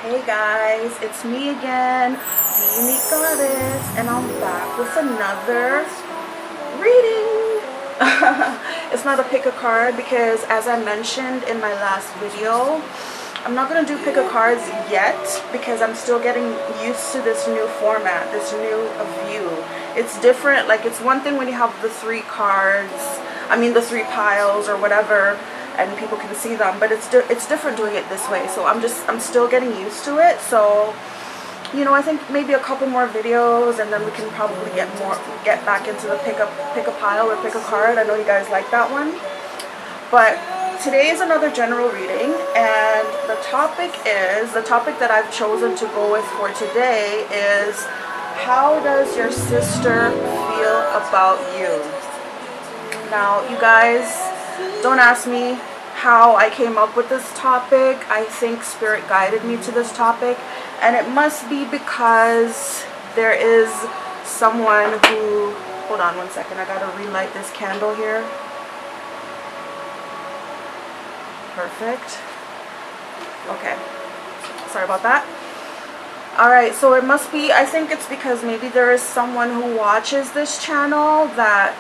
Hey guys, it's me again, the Unique Goddess, and I'm back with another reading. It's not a pick a card because, as I mentioned in my last video, I'm not going to do pick a cards yet because I'm still getting used to this new format, this new view. It's different. Like, it's one thing when you have the three cards, the three piles or whatever, and people can see them, but it's different doing it this way. So I'm still getting used to it. So, you know, I think maybe a couple more videos and then we can probably get back into the pick a pile or pick a card. I know you guys like that one. But today is another general reading, and the topic that I've chosen to go with for today is, how does your sister feel about you? Now, you guys, don't ask me how I came up with this topic. I think Spirit guided me to this topic, and it must be because there is someone who, hold on one second, I gotta relight this candle here. Perfect. Okay, sorry about that. Alright, so it must be, I think it's because maybe there is someone who watches this channel that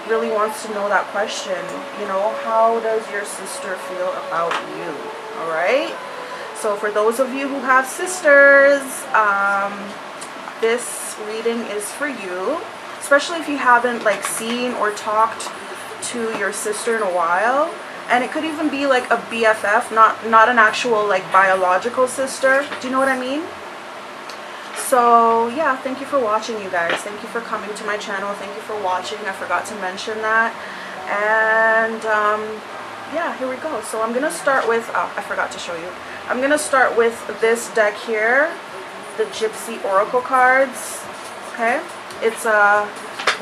really wants to know that question. You know, how does your sister feel about you? Alright, so for those of you who have sisters, this reading is for you, especially if you haven't like seen or talked to your sister in a while. And it could even be like a BFF, not an actual like biological sister. Do you know what I mean? So yeah, thank you for watching, you guys. Thank you for coming to my channel. Thank you for watching. I forgot to mention that. And yeah, here we go. So I'm gonna start with, I forgot to show you. I'm gonna start with this deck here, the Gypsy Oracle cards. Okay, it's a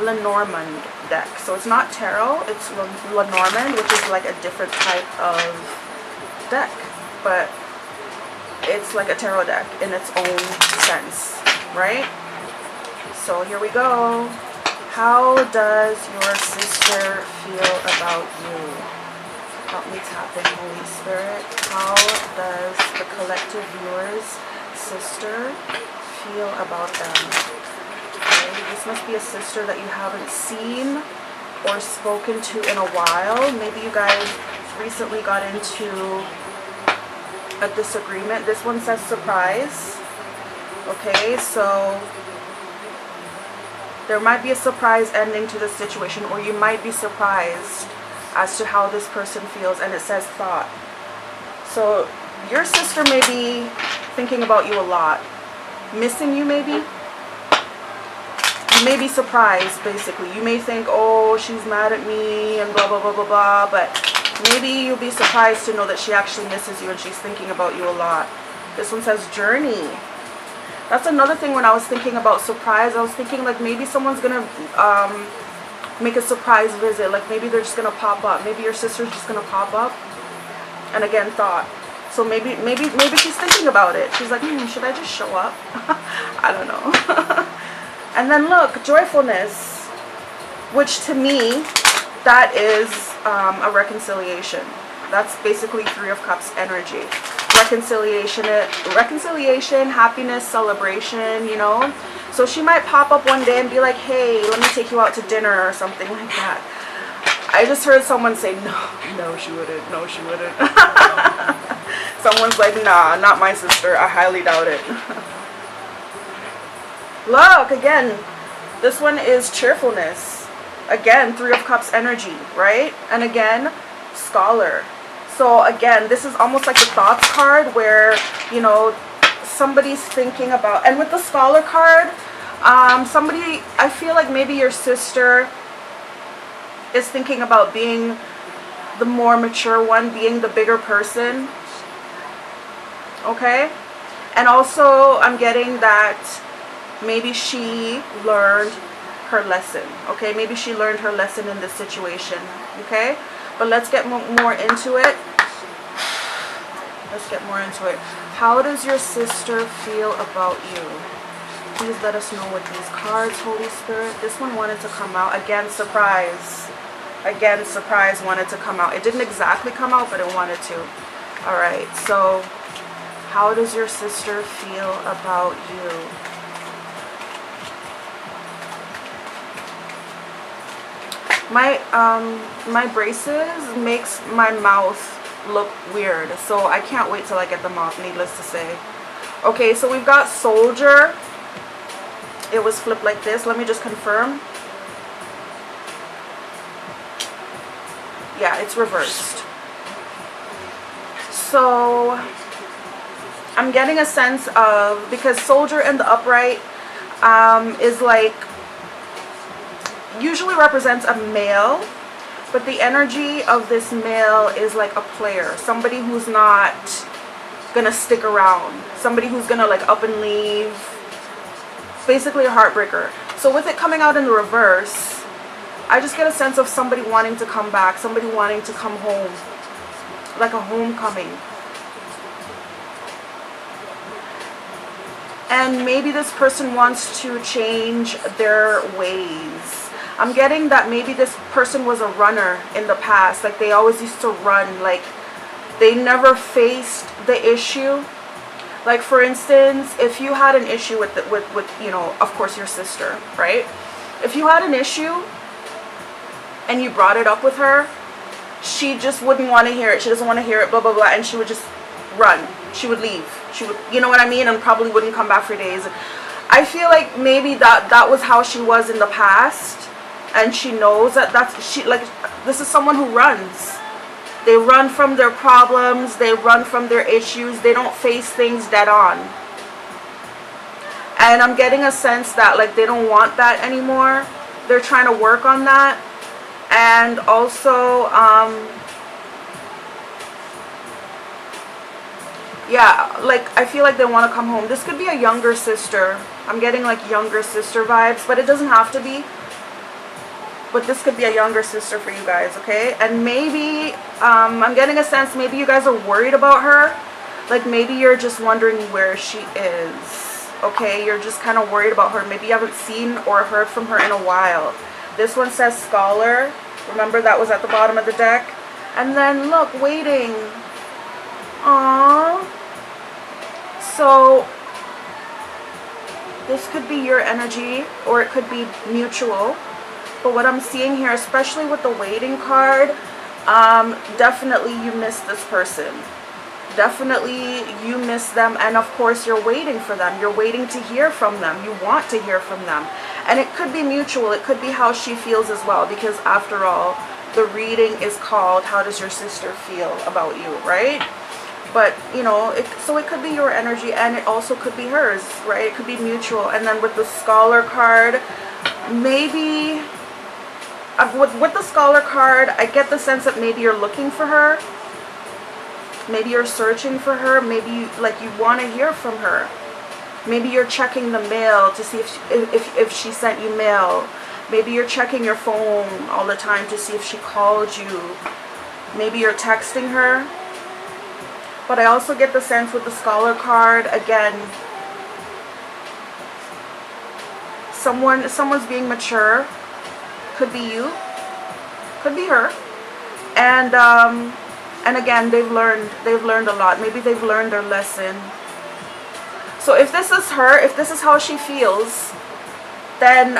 Lenormand deck. So it's not tarot, it's Lenormand, which is like a different type of deck, but it's like a tarot deck in its own sense, right? So here we go. How does your sister feel about you? Help me tap in, Holy Spirit. How does the collective viewers' sister feel about them? Okay, this must be a sister that you haven't seen or spoken to in a while. Maybe you guys recently got into a disagreement. This one says surprise. Okay, so there might be a surprise ending to this situation, or you might be surprised as to how this person feels, and it says thought. So your sister may be thinking about you a lot, missing you maybe. You may be surprised, basically. You may think, oh, she's mad at me and blah, blah, blah, blah, blah, but maybe you'll be surprised to know that she actually misses you and she's thinking about you a lot. This one says journey. That's another thing when I was thinking about surprise. I was thinking like maybe someone's going to make a surprise visit. Like maybe they're just going to pop up. Maybe your sister's just going to pop up. And again, thought. So maybe she's thinking about it. She's like, should I just show up? I don't know. And then look, joyfulness, which to me, that is a reconciliation. That's basically Three of Cups energy. Reconciliation, happiness, celebration, you know. So she might pop up one day and be like, hey, let me take you out to dinner or something like that. I just heard someone say, no, she wouldn't. No, she wouldn't. Someone's like, nah, not my sister. I highly doubt it. Look, again, this one is cheerfulness. Again, Three of Cups energy, right? And again, scholar. So again, this is almost like the thoughts card where, you know, somebody's thinking about, and with the scholar card, somebody, I feel like maybe your sister is thinking about being the more mature one, being the bigger person. Okay? And also, I'm getting that maybe she learned her lesson. Okay, maybe she learned her lesson in this situation. Okay, but let's get more into it. Let's get more into it. How does your sister feel about you? Please let us know with these cards, Holy Spirit. This one wanted to come out. Again, surprise. Again, surprise wanted to come out. It didn't exactly come out, but it wanted to. All right, so How does your sister feel about you? My braces makes my mouth look weird, so I can't wait till I get them off, needless to say. Okay, so we've got Soldier. It was flipped like this. Let me just confirm. Yeah, it's reversed. So I'm getting a sense of, because Soldier in the upright is like, usually represents a male, but the energy of this male is like a player, somebody who's not gonna stick around, somebody who's gonna like up and leave, basically a heartbreaker. So with it coming out in the reverse, I just get a sense of somebody wanting to come back, somebody wanting to come home, like a homecoming. And maybe this person wants to change their ways. I'm getting that maybe this person was a runner in the past, like they always used to run, like they never faced the issue. Like for instance, if you had an issue with you know, of course your sister, right? If you had an issue and you brought it up with her, she just wouldn't want to hear it. She doesn't want to hear it, blah, blah, blah. And she would just run. She would leave. She would, you know what I mean? And probably wouldn't come back for days. I feel like maybe that was how she was in the past. And she knows that this is someone who runs. They run from their problems. They run from their issues. They don't face things dead on. And I'm getting a sense that like they don't want that anymore. They're trying to work on that. And also, yeah, like I feel like they want to come home. This could be a younger sister. I'm getting like younger sister vibes, but it doesn't have to be. But this could be a younger sister for you guys, okay? And maybe, I'm getting a sense maybe you guys are worried about her. Like maybe you're just wondering where she is, okay? You're just kind of worried about her. Maybe you haven't seen or heard from her in a while. This one says Scholar. Remember that was at the bottom of the deck? And then look, Waiting. Aww. So this could be your energy or it could be mutual. But what I'm seeing here, especially with the Waiting card, definitely you miss this person. Definitely you miss them, and of course you're waiting for them. You're waiting to hear from them. You want to hear from them. And it could be mutual. It could be how she feels as well, because after all, the reading is called How Does Your Sister Feel About You, right? But, you know, so it could be your energy and it also could be hers, right? It could be mutual. And then with the Scholar card, maybe, with the Scholar card, I get the sense that maybe you're looking for her. Maybe you're searching for her. Maybe like you want to hear from her. Maybe you're checking the mail to see if she sent you mail. Maybe you're checking your phone all the time to see if she called you. Maybe you're texting her. But I also get the sense with the Scholar card, again, someone's being mature. Could be you. Could be her. And again, they've learned a lot. Maybe they've learned their lesson. So if this is her, if this is how she feels, then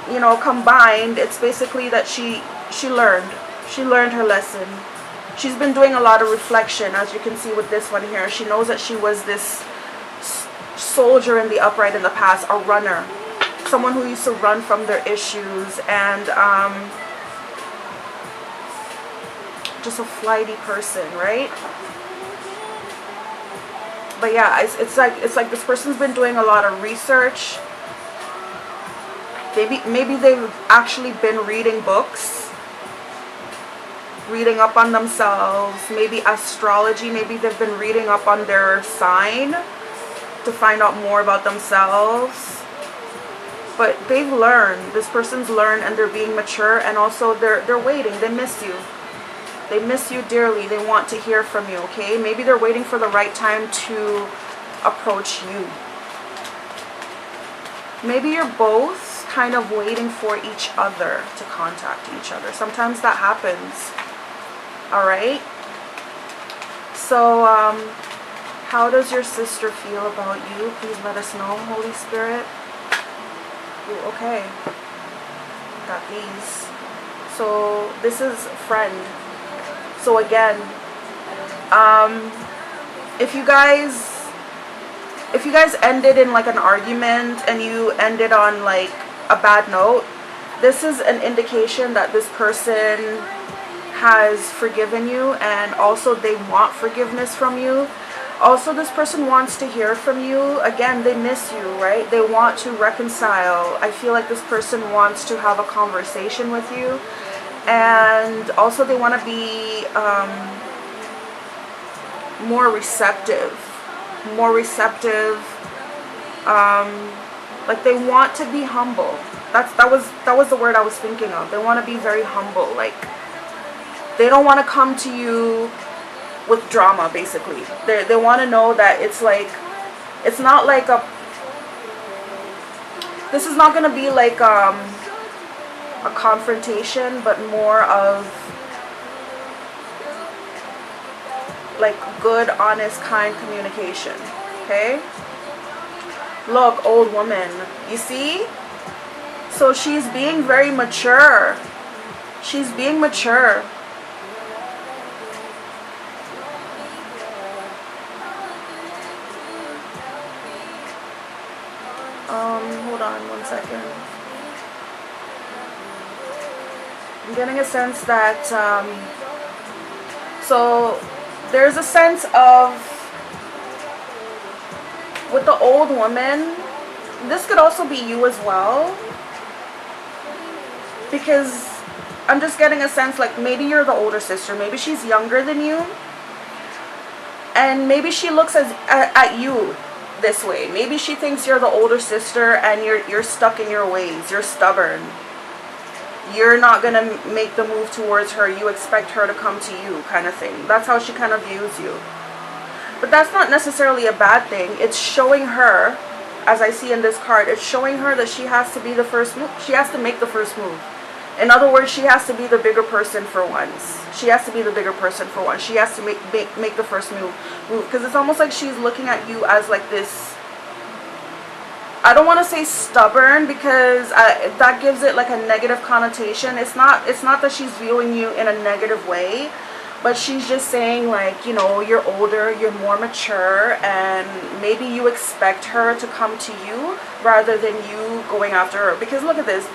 you know, combined, it's basically that she learned her lesson. She's been doing a lot of reflection, as you can see with this one here. She knows that she was this soldier in the upright in the past, a runner, someone who used to run from their issues, and just a flighty person, right? But yeah, it's like this person's been doing a lot of research. Maybe they've actually been reading books, reading up on themselves, maybe astrology. Maybe they've been reading up on their sign to find out more about themselves. But they've learned. This person's learned, and they're being mature, and also they're waiting. They miss you. They miss you dearly. They want to hear from you, okay? Maybe they're waiting for the right time to approach you. Maybe you're both kind of waiting for each other to contact each other. Sometimes that happens. All right? So, How does your sister feel about you? Please let us know, Holy Spirit. Ooh, okay. Got these. So this is friend. So again, if you guys ended in like an argument and you ended on like a bad note, this is an indication that this person has forgiven you, and also they want forgiveness from you. Also, this person wants to hear from you. Again, they miss you, right? They want to reconcile. I feel like this person wants to have a conversation with you. And also they want to be more receptive. Like they want to be humble. That was the word I was thinking of. They want to be very humble. Like they don't want to come to you with drama, basically. They want to know that it's like, it's not like a, this is not going to be like a confrontation, but more of like good, honest, kind communication. Okay? Look, old woman. You see? So she's being very mature. She's being mature. Hold on one second. I'm getting a sense that, so there's a sense of, with the old woman, this could also be you as well. Because I'm just getting a sense like maybe you're the older sister. Maybe she's younger than you. And maybe she looks at you this way. Maybe she thinks you're the older sister and you're stuck in your ways. You're stubborn. You're not going to make the move towards her. You expect her to come to you, kind of thing. That's how she kind of views you. But that's not necessarily a bad thing. It's showing her, as I see in this card, it's showing her that she has to be the first move. She has to make the first move. In other words, she has to be the bigger person for once. She has to be the bigger person for once. She has to make the first move. Because it's almost like she's looking at you as like this, I don't want to say stubborn, because that gives it like a negative connotation. It's not that she's viewing you in a negative way, but she's just saying like, you know, you're older, you're more mature, and maybe you expect her to come to you rather than you going after her. Because look at this.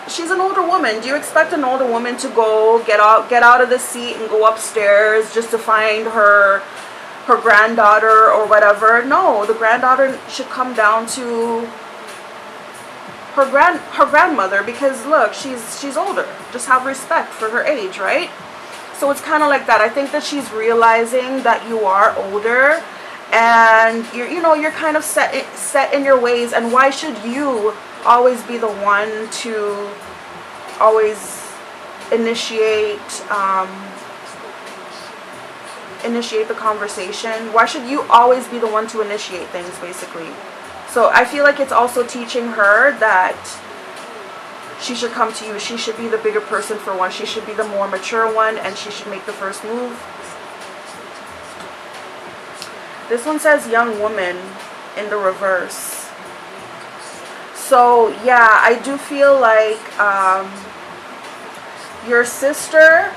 She's an older woman. Do you expect an older woman to go get out of the seat and go upstairs just to find her granddaughter or whatever? No, the granddaughter should come down to her grandmother, because look, she's older. Just have respect for her age, right? So it's kind of like that. I think that she's realizing that you are older and you're kind of set in your ways, and why should you always be the one to always initiate the conversation? Why should you always be the one to initiate things, basically? So I feel like it's also teaching her that she should come to you. She should be the bigger person for one. She should be the more mature one, and she should make the first move. This one says young woman in the reverse. So yeah, I do feel like your sister,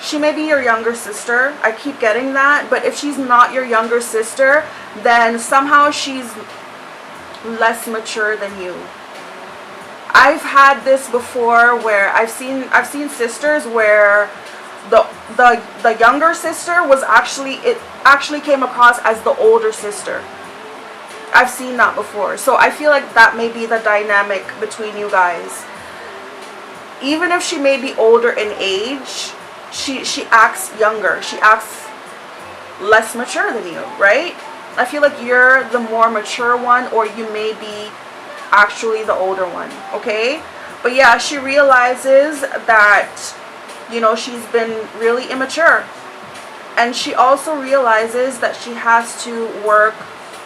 she may be your younger sister. I keep getting that. But if she's not your younger sister, then somehow she's less mature than you. I've had this before where I've seen sisters where the younger sister was actually came across as the older sister. I've seen that before. So I feel like that may be the dynamic between you guys. Even if she may be older in age, she acts younger. She acts less mature than you, right? I feel like you're the more mature one, or you may be actually the older one, okay? But yeah, she realizes that, she's been really immature. And she also realizes that she has to work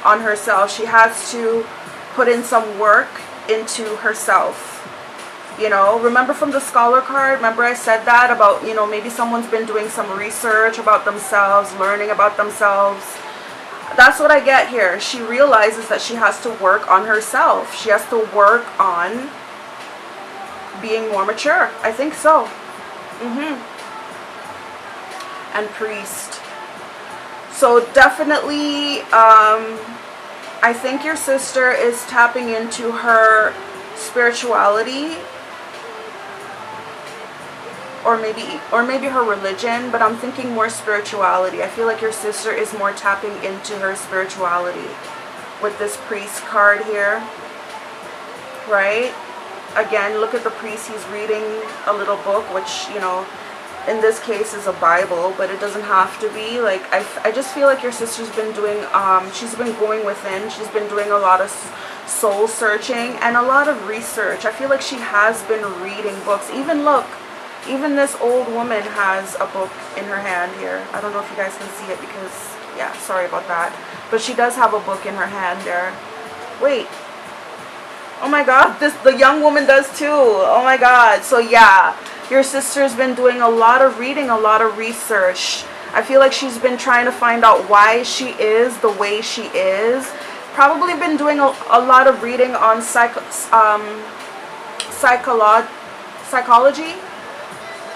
on herself. She has to put in some work into herself. Remember from the scholar card, remember I said that about, maybe someone's been doing some research about themselves, learning about themselves. That's what I get here. She realizes that she has to work on herself. She has to work on being more mature. I think so. And priest. So definitely, I think your sister is tapping into her spirituality, or maybe her religion, but I'm thinking more spirituality. I feel like your sister is more tapping into her spirituality with this priest card here, right? Again, look at the priest. He's reading a little book, which, you know, in this case is a Bible, but it doesn't have to be. Like, I just feel like your sister's been doing, she's been going within. She's been doing a lot of soul searching and a lot of research. I feel like she has been reading books. Even look, even this old woman has a book in her hand here. I don't know if you guys can see it because, yeah, sorry about that. But she does have a book in her hand there. Wait. Oh my God, the young woman does too. Oh my God. So yeah, your sister's been doing a lot of reading, a lot of research. I feel like she's been trying to find out why she is the way she is. Probably been doing a lot of reading on psychology.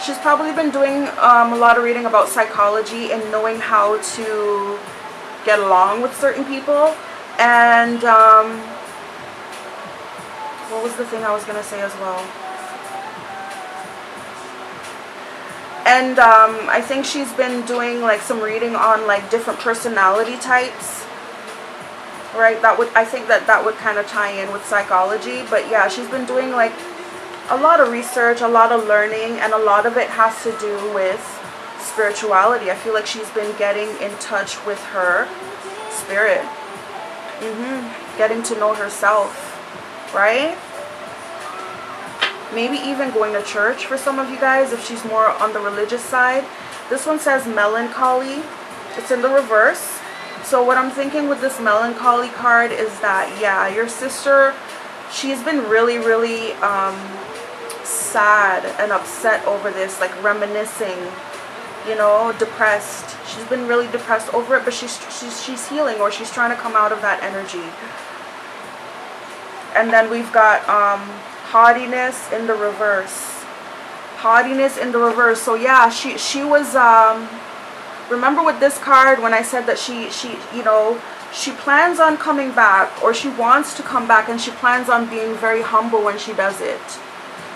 She's probably been doing a lot of reading about psychology and knowing how to get along with certain people. And what was the thing I was going to say as well? And I think she's been doing like some reading on like different personality types. Right? I think that would kind of tie in with psychology. But yeah, she's been doing like a lot of research, a lot of learning, and a lot of it has to do with spirituality. I feel like she's been getting in touch with her spirit. Getting to know herself, right? Maybe even going to church for some of you guys if she's more on the religious side. This one says melancholy. It's in the reverse. So what I'm thinking with this melancholy card is that, yeah, your sister, she's been really, really sad and upset over this, like reminiscing, you know, depressed. She's been really depressed over it, but she's healing, or she's trying to come out of that energy. And then we've got haughtiness in the reverse. Haughtiness in the reverse. So yeah, she was remember with this card when I said that she you know, she plans on coming back, or she wants to come back, and she plans on being very humble when she does it.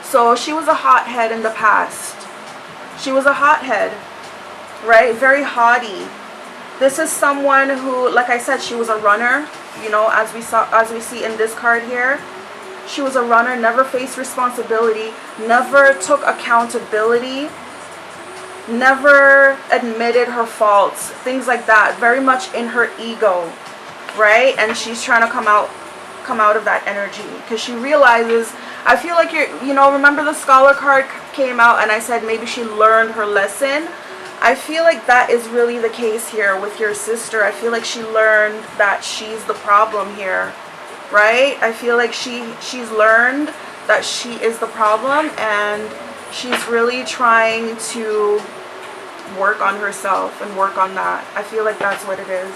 So she was a hothead in the past. She was a hothead, right? Very haughty. This is someone who, like I said, she was a runner, you know, as we see in this card here. She was a runner, never faced responsibility, never took accountability, never admitted her faults, things like that. Very much in her ego, right? And she's trying to come out of that energy because she realizes, I feel like you know, remember the scholar card came out and I said maybe she learned her lesson. I feel like that is really the case here with your sister. I feel like she learned that she's the problem here, right? I feel like she's learned that she is the problem, and she's really trying to work on herself and work on that. I feel like that's what it is.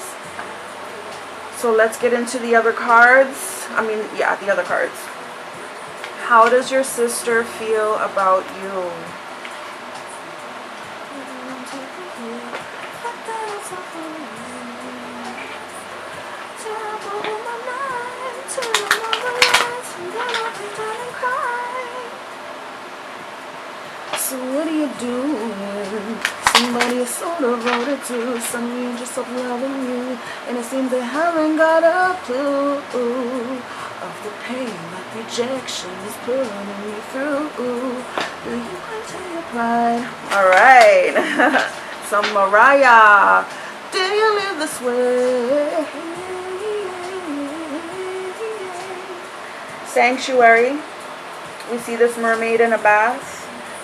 So let's get into the other cards. I mean, yeah, the other cards. How does your sister feel about you? So what are you doing? Somebody is so devoted to, some of you just stop loving you, and it seems they haven't got a clue of the pain that rejection is putting you through. Do you maintain your pride? Alright. Some Mariah. Do you live this way? Sanctuary. We see this mermaid in a bath.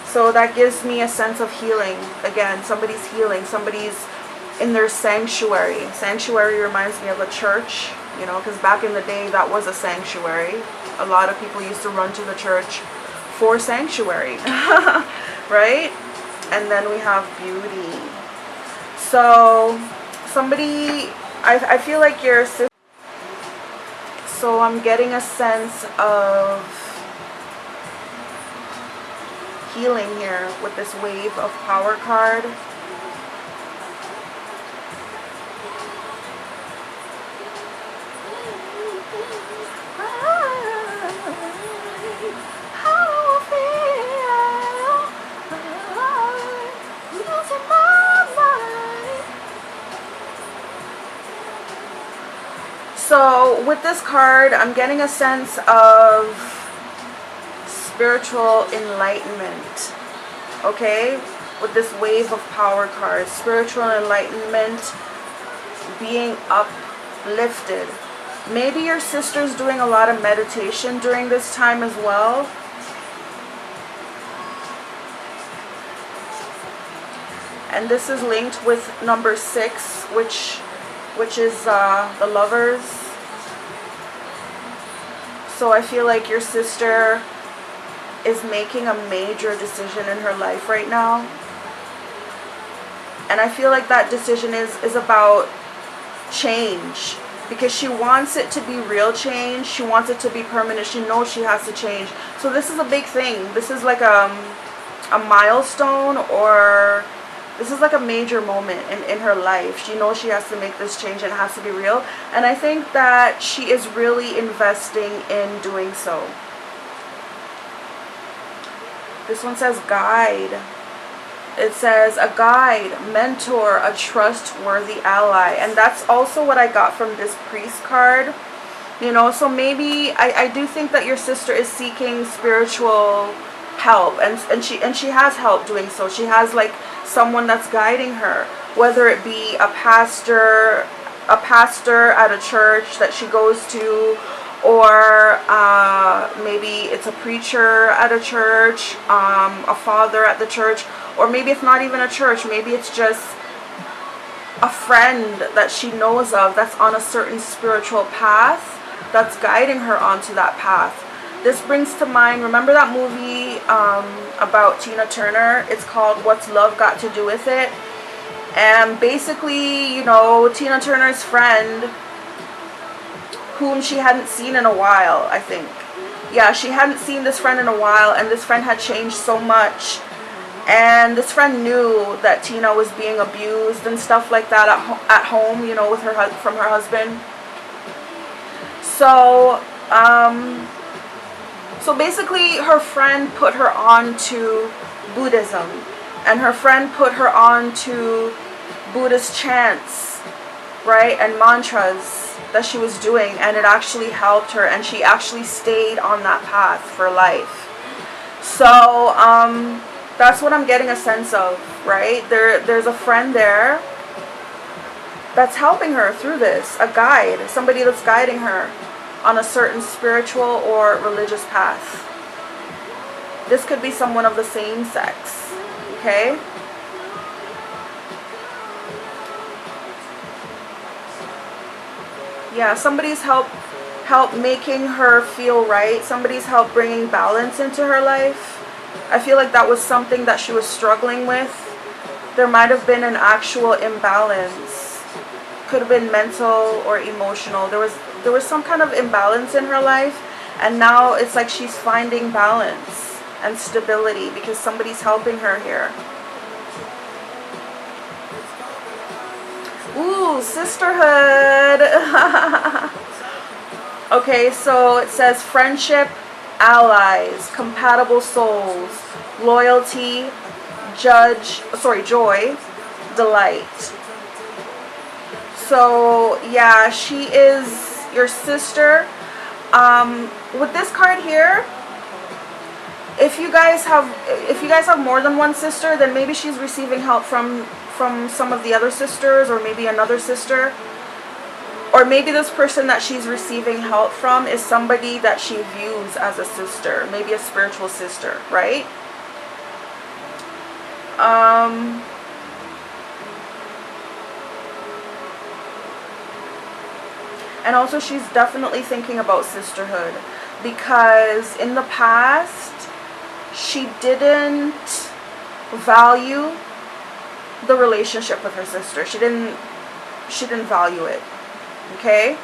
So that gives me a sense of healing. Again, somebody's healing. Somebody's in their sanctuary. Sanctuary reminds me of a church, you know, because back in the day that was a sanctuary. A lot of people used to run to the church for sanctuary, right? And then we have beauty. So somebody I feel like your sister, so I'm getting a sense of healing here with this Wave of Power card. So with this card, I'm getting a sense of spiritual enlightenment, okay? With this Wave of Power card, spiritual enlightenment, being uplifted. Maybe your sister's doing a lot of meditation during this time as well. And this is linked with number 6, which is the Lovers. So I feel like your sister is making a major decision in her life right now. And I feel like that decision is about change. Because she wants it to be real change. She wants it to be permanent. She knows she has to change. So this is a big thing. This is like a milestone, or this is like a major moment in her life. She knows she has to make this change and it has to be real. And I think that she is really investing in doing so. This one says guide. It says a guide, mentor, a trustworthy ally. And that's also what I got from this Priest card. You know, so maybe I do think that your sister is seeking spiritual help, and she has help doing so. She has like someone that's guiding her, whether it be a pastor at a church that she goes to, or maybe it's a preacher at a church, a father at the church, or maybe it's not even a church. Maybe it's just a friend that she knows of that's on a certain spiritual path that's guiding her onto that path. This brings to mind, remember that movie about Tina Turner? It's called What's Love Got to Do With It? And basically, you know, Tina Turner's friend, whom she hadn't seen in a while, I think. Yeah, she hadn't seen this friend in a while, and this friend had changed so much. And this friend knew that Tina was being abused and stuff like that at home, you know, with from her husband. So, so basically her friend put her on to Buddhism, and her friend put her on to Buddhist chants, right, and mantras that she was doing, and it actually helped her, and she actually stayed on that path for life. So that's what I'm getting a sense of, right? There's a friend there that's helping her through this, a guide, somebody that's guiding her on a certain spiritual or religious path. This could be someone of the same sex, okay? Yeah, somebody's help making her feel right. Somebody's help bringing balance into her life. I feel like that was something that she was struggling with. There might have been an actual imbalance. Could have been mental or emotional. There was some kind of imbalance in her life, and now it's like she's finding balance and stability because somebody's helping her here. Ooh, sisterhood. Okay, so it says friendship, allies, compatible souls, loyalty, joy, delight. So yeah, she is your sister. With this card here, if you guys have more than one sister, then maybe she's receiving help from some of the other sisters, or maybe another sister. Or maybe this person that she's receiving help from is somebody that she views as a sister, maybe a spiritual sister, right? And also she's definitely thinking about sisterhood, because in the past she didn't value the relationship with her sister. She she didn't value it. Okay?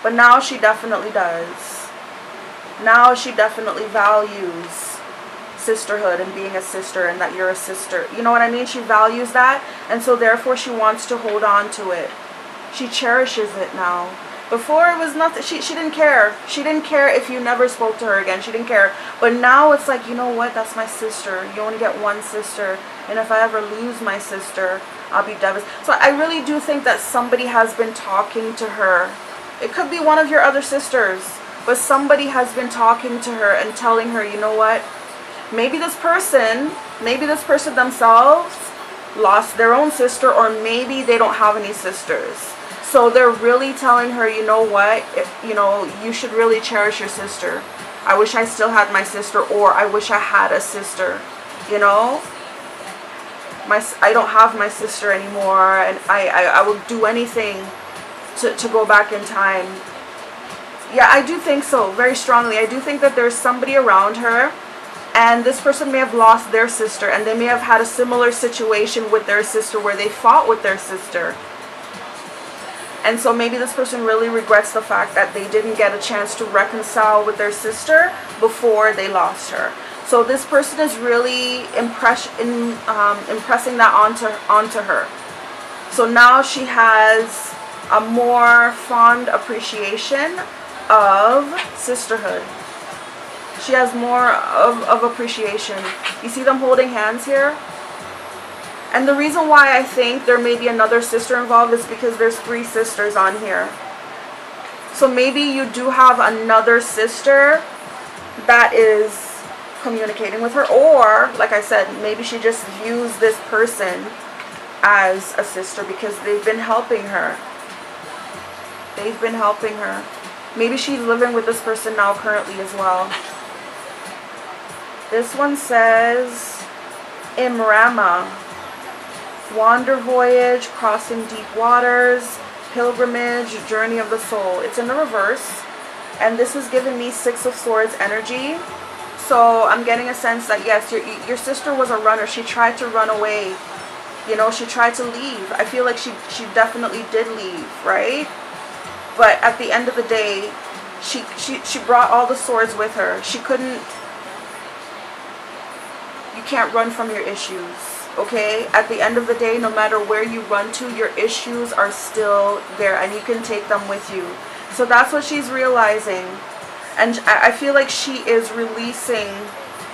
But now she definitely does. Now she definitely values sisterhood and being a sister, and that you're a sister. You know what I mean? She values that, and so therefore she wants to hold on to it. She cherishes it now. Before it was nothing. She didn't care. She didn't care if you never spoke to her again. She didn't care. But now it's like, you know what? That's my sister. You only get one sister. And if I ever lose my sister, I'll be devastated. So I really do think that somebody has been talking to her. It could be one of your other sisters. But somebody has been talking to her and telling her, you know what? Maybe this person themselves lost their own sister, or maybe they don't have any sisters. So they're really telling her, you know what, you should really cherish your sister. I wish I still had my sister, or I wish I had a sister, you know. I don't have my sister anymore, and I will do anything to go back in time. Yeah, I do think so, very strongly. I do think that there's somebody around her, and this person may have lost their sister, and they may have had a similar situation with their sister where they fought with their sister. And so maybe this person really regrets the fact that they didn't get a chance to reconcile with their sister before they lost her. So this person is really impressing that onto her. So now she has a more fond appreciation of sisterhood. She has more of appreciation. You see them holding hands here? And the reason why I think there may be another sister involved is because there's 3 sisters on here. So maybe you do have another sister that is communicating with her. Or, like I said, maybe she just views this person as a sister because they've been helping her. They've been helping her. Maybe she's living with this person now currently as well. This one says, Imrama. Wander voyage, crossing deep waters, pilgrimage, journey of the soul. It's in the reverse. And this is giving me 6 of Swords energy. So I'm getting a sense that, yes, your sister was a runner. She tried to run away. You know, she tried to leave. I feel like she definitely did leave, right? But at the end of the day, she brought all the swords with her. She couldn't... You can't run from your issues. Okay, at the end of the day, no matter where you run to, your issues are still there, and you can take them with you. So that's what she's realizing. And I feel like she is releasing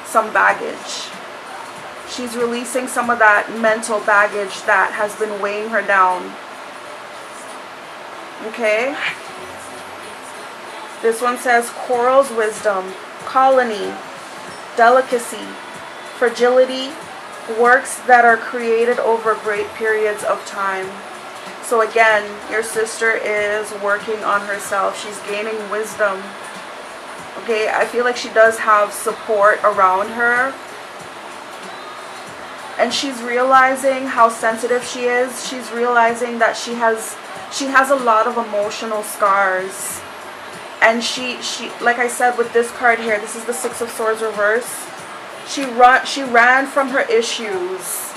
some baggage. She's releasing some of that mental baggage that has been weighing her down. Okay. This one says corals, wisdom, colony, delicacy, fragility, works that are created over great periods of time. So again, your sister is working on herself. She's gaining wisdom. Okay, I feel like she does have support around her. And she's realizing how sensitive she is. She's realizing that she has a lot of emotional scars. And she like I said with this card here, this is the 6 of Swords reverse. She ran from her issues,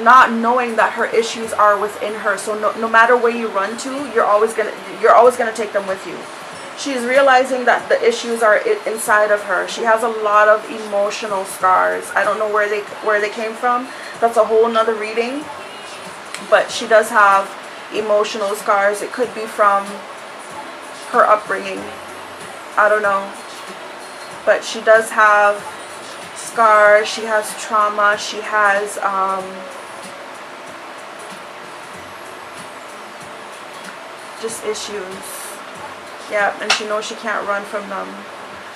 not knowing that her issues are within her. So no matter where you run to, you're always gonna take them with you. She's realizing that the issues are inside of her. She has a lot of emotional scars. I don't know where they came from. That's a whole nother reading. But she does have emotional scars. It could be from her upbringing. I don't know. But she does have scars. She has trauma. She has just issues. Yeah, and she knows she can't run from them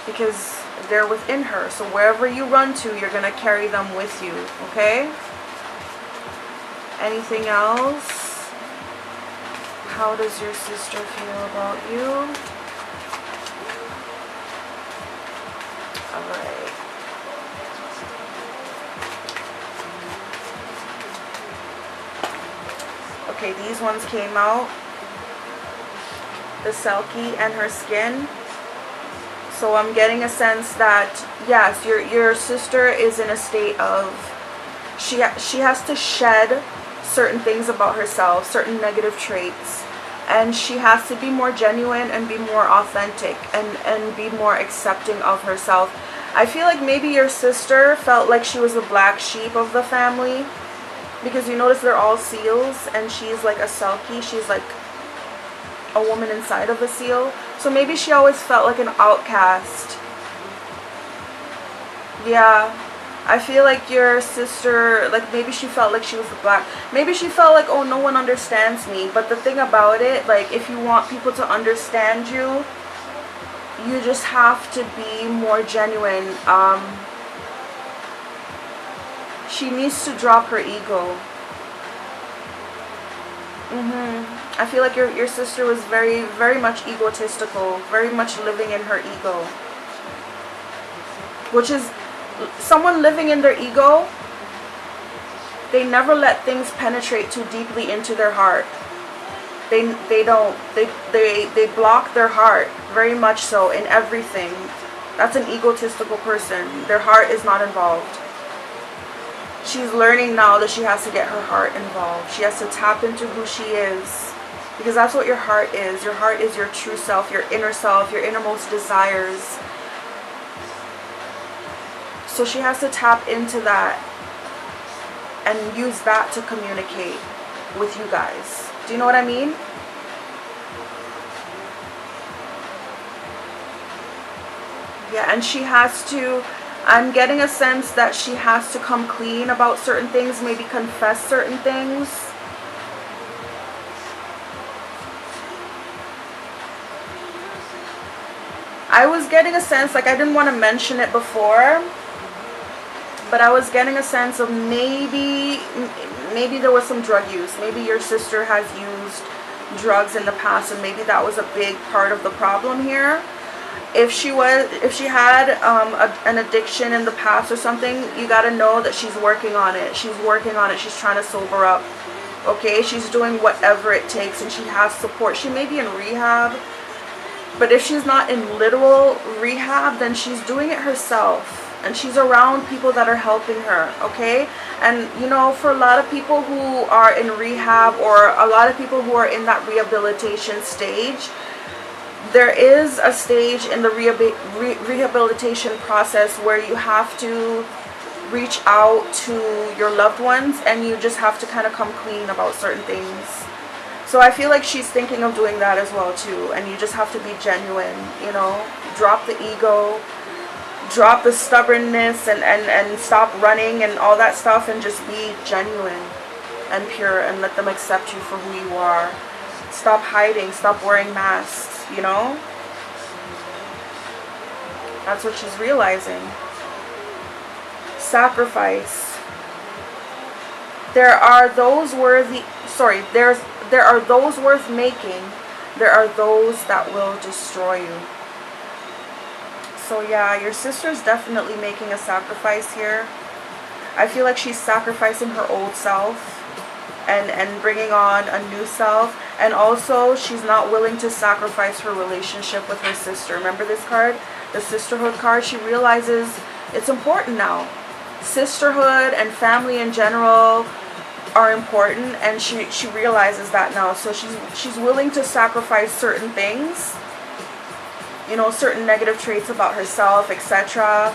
because they're within her. So wherever you run to, you're going to carry them with you, okay? Anything else? How does your sister feel about you? Alright. Okay, these ones came out. The Selkie and her skin. So I'm getting a sense that yes, your sister is in a state of she has to shed certain things about herself, certain negative traits. And she has to be more genuine and be more authentic and be more accepting of herself. I feel like maybe your sister felt like she was the black sheep of the family, because you notice they're all seals and she's like a selkie. She's like a woman inside of a seal. So maybe she always felt like an outcast. Yeah. I feel like your sister, like maybe she felt like she was the black. Maybe she felt like, oh, no one understands me. But the thing about it, like if you want people to understand you, you just have to be more genuine. She needs to drop her ego. I feel like your sister was very, very much egotistical, very much living in her ego. Which is, someone living in their ego, they never let things penetrate too deeply into their heart. They block their heart very much so in everything. That's an egotistical person. Their heart is not involved. She's learning now that she has to get her heart involved. She has to tap into who she is, because that's what your heart is. Your heart is your true self, your innermost desires. So she has to tap into that and use that to communicate with you guys. Do you know what I mean? Yeah, and she has to, I'm getting a sense that she has to come clean about certain things, maybe confess certain things. I was getting a sense, like I didn't want to mention it before, but I was getting a sense of maybe there was some drug use. Maybe your sister has used drugs in the past, and maybe that was a big part of the problem here. If she had an addiction in the past or something, you got to know that she's working on it. She's working on it. She's trying to sober up. Okay, she's doing whatever it takes, and she has support. She may be in rehab, but if she's not in literal rehab, then she's doing it herself. And she's around people that are helping her, okay? And, you know, for a lot of people who are in rehab, or a lot of people who are in that rehabilitation stage, there is a stage in the rehabilitation process where you have to reach out to your loved ones, and you just have to kind of come clean about certain things. So I feel like she's thinking of doing that as well, too. And you just have to be genuine, you know? Drop the ego. Drop the stubbornness and stop running and all that stuff, and just be genuine and pure, and let them accept you for who you are. Stop hiding, stop wearing masks, you know? That's what she's realizing. Sacrifice. There are those worthy, there are those worth making. There are those that will destroy you. So yeah, your sister's definitely making a sacrifice here. I feel like she's sacrificing her old self and bringing on a new self. And also, she's not willing to sacrifice her relationship with her sister. Remember this card? The sisterhood card. She realizes it's important now. Sisterhood and family in general are important, and she realizes that now. So she's willing to sacrifice certain things. You know, certain negative traits about herself, etc.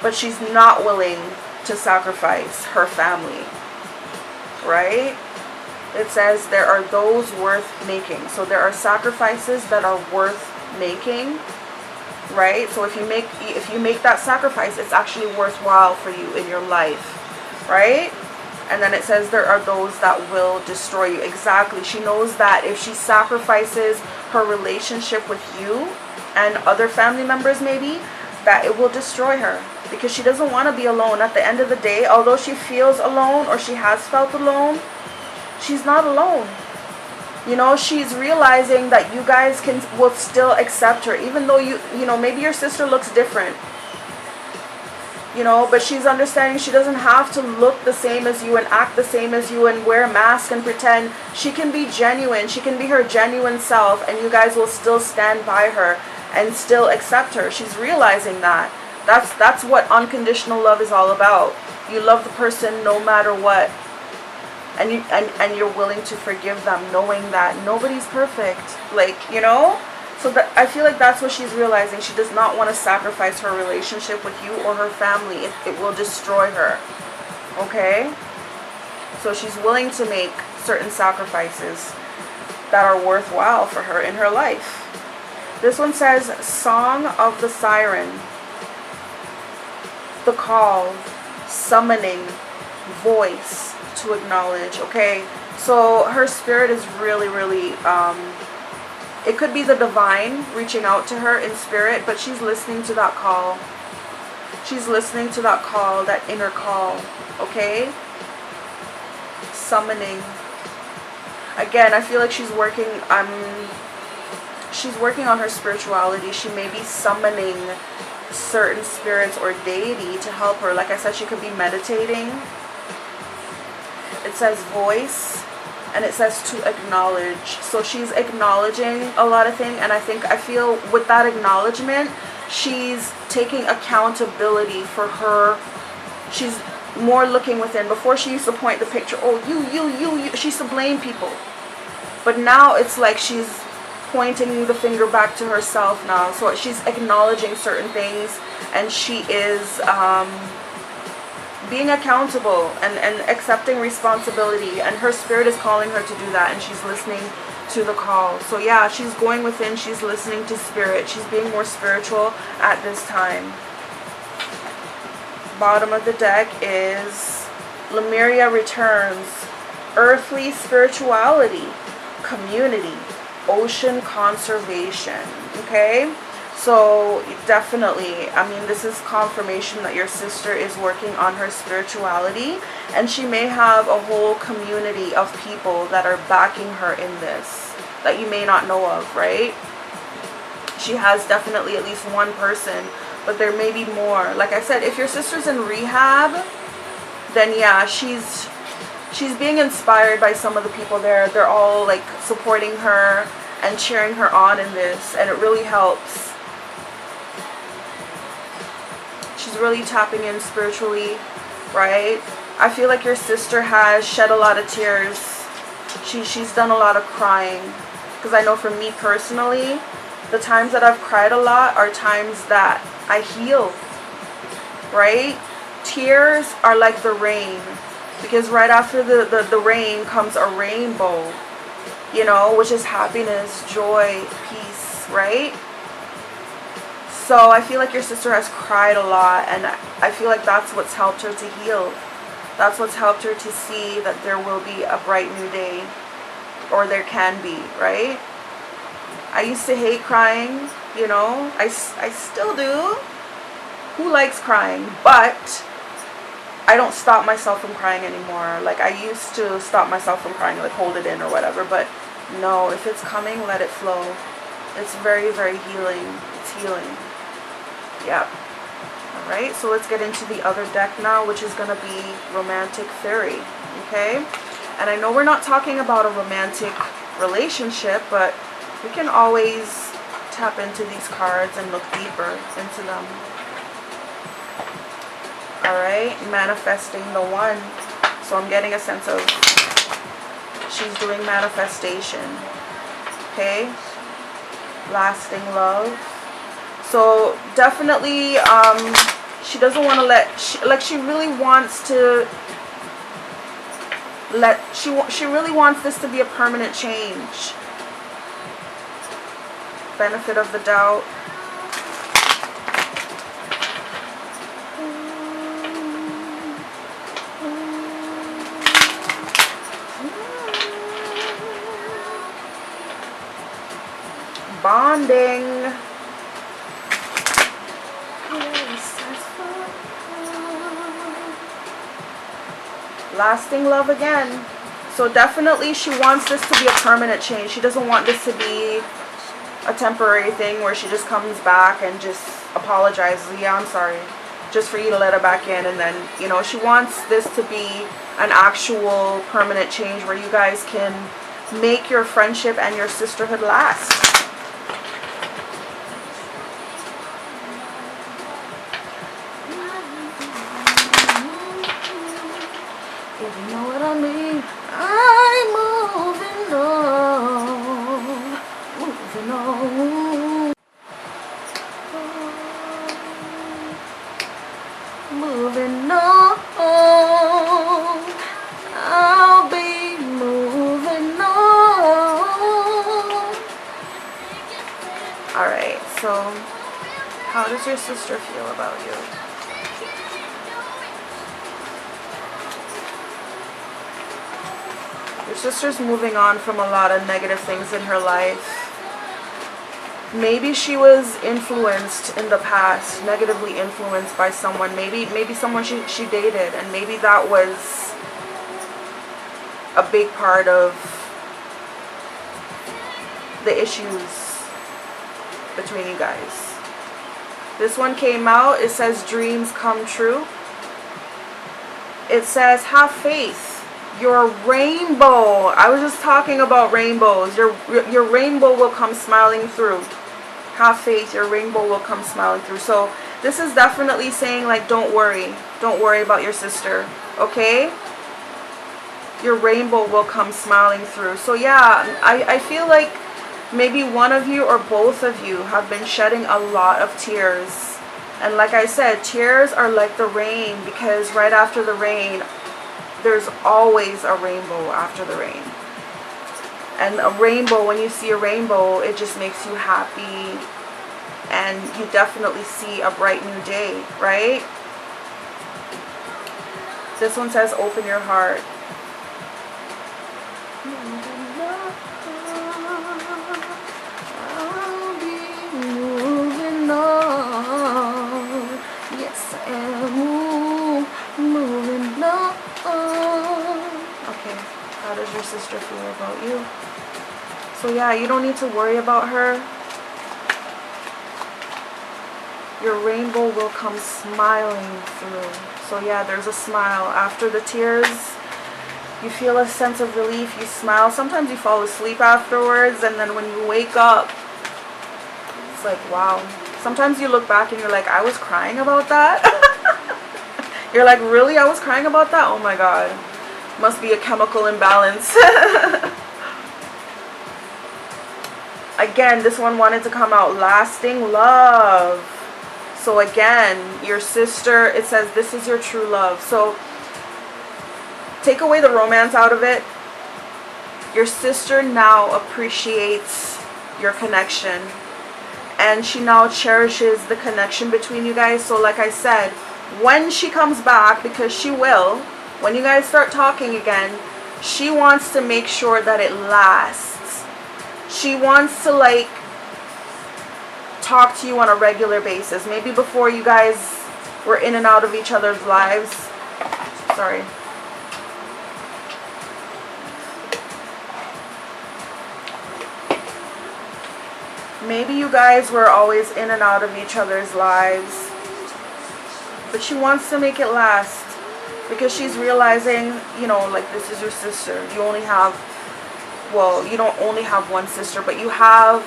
But she's not willing to sacrifice her family, right? It says there are those worth making. So there are sacrifices that are worth making, right? So if you make that sacrifice, it's actually worthwhile for you in your life, right? And then it says there are those that will destroy you. Exactly. She knows that if she sacrifices her relationship with you and other family members, maybe, that it will destroy her, because she doesn't want to be alone. At the end of the day, although she feels alone, or she has felt alone, she's not alone. You know, she's realizing that you guys will still accept her, even though you know, maybe your sister looks different, you know, but she's understanding she doesn't have to look the same as you and act the same as you and wear a mask and pretend. She can be genuine. She can be her genuine self, and you guys will still stand by her and still accept her. She's realizing that. That's what unconditional love is all about. You love the person no matter what. and you're willing to forgive them, knowing that nobody's perfect, like, you know. So that, I feel like that's what she's realizing. She does not want to sacrifice her relationship with you or her family. It will destroy her. Okay? So she's willing to make certain sacrifices that are worthwhile for her in her life. This one says, Song of the Siren. The call, summoning, voice to acknowledge. Okay? So her spirit is really, really... it could be the divine reaching out to her in spirit, but she's listening to that call. She's listening to that call, that inner call. Okay? Summoning. Again, I feel like she's working on her spirituality. She may be summoning certain spirits or deity to help her. Like I said, she could be meditating. It says voice. And it says to acknowledge. So she's acknowledging a lot of things. And I feel with that acknowledgement, she's taking accountability for her. She's more looking within. Before, she used to point the picture. Oh, you. She used to blame people. But now it's like she's pointing the finger back to herself now. So she's acknowledging certain things. And she is... being accountable and accepting responsibility, and her spirit is calling her to do that, and she's listening to the call. So yeah, she's going within, she's listening to spirit, she's being more spiritual at this time. Bottom of the deck is Lemuria returns, earthly spirituality, community, ocean conservation. Okay, so definitely, I mean, this is confirmation that your sister is working on her spirituality, and she may have a whole community of people that are backing her in this that you may not know of, right? She has definitely at least one person, but there may be more. Like I said, if your sister's in rehab, then yeah, she's being inspired by some of the people there. They're all like supporting her and cheering her on in this, and it really helps. She's really tapping in spiritually, right? I feel like your sister has shed a lot of tears. She's done a lot of crying. Because I know for me personally, the times that I've cried a lot are times that I heal, right? Tears are like the rain. Because right after the rain comes a rainbow, you know, which is happiness, joy, peace, right? So I feel like your sister has cried a lot, and I feel like that's what's helped her to heal. That's what's helped her to see that there will be a bright new day, or there can be, right? I used to hate crying, you know, I still do. Who likes crying? But I don't stop myself from crying anymore. Like I used to stop myself from crying, like hold it in or whatever, but no, if it's coming, let it flow. It's very, very healing. It's healing. Yep. Alright, so let's get into the other deck now, which is going to be Romantic Fairy. Okay? And I know we're not talking about a romantic relationship, but we can always tap into these cards and look deeper into them. Alright, manifesting the one. So I'm getting a sense of she's doing manifestation. Okay? Lasting love. So definitely she doesn't want to she really wants to she really wants this to be a permanent change. Benefit of the doubt. Bonding. Lasting love again. So definitely she wants this to be a permanent change. She doesn't want this to be a temporary thing where she just comes back and just apologizes. Yeah, I'm sorry. Just for you to let her back in, and then, you know, she wants this to be an actual permanent change where you guys can make your friendship and your sisterhood last. Alright, so how does your sister feel about you? Your sister's moving on from a lot of negative things in her life. Maybe she was influenced in the past, negatively influenced by someone. Maybe someone she dated, and maybe that was a big part of the issues between you guys. This one came out. It says dreams come true. It says have faith. Your rainbow. I was just talking about rainbows. Your rainbow will come smiling through. Have faith. Your rainbow will come smiling through. So this is definitely saying, like, don't worry. Don't worry about your sister. Okay? Your rainbow will come smiling through. So yeah, I feel like maybe one of you or both of you have been shedding a lot of tears. And like I said, tears are like the rain, because right after the rain, there's always a rainbow after the rain. And a rainbow, when you see a rainbow, it just makes you happy. And you definitely see a bright new day, right? This one says open your heart. I'll be moving on. Yes, I am moving on. Okay, how does your sister feel about you? So yeah, you don't need to worry about her. Your rainbow will come smiling through. So yeah, there's a smile. After the tears, you feel a sense of relief. You smile. Sometimes you fall asleep afterwards, and then when you wake up, it's like, wow. Sometimes you look back and you're like, I was crying about that? You're like, really? I was crying about that? Oh my god. Must be a chemical imbalance. Again, this one wanted to come out. Lasting love. So again, your sister, it says this is your true love. So take away the romance out of it. Your sister now appreciates your connection. And she now cherishes the connection between you guys. So like I said, when she comes back, because she will, when you guys start talking again, she wants to make sure that it lasts. She wants to, like, talk to you on a regular basis. Maybe before you guys were in and out of each other's lives. Sorry. Maybe you guys were always in and out of each other's lives. But she wants to make it last. Because she's realizing, you know, like, this is your sister. You only have, well, you don't only have one sister, but you have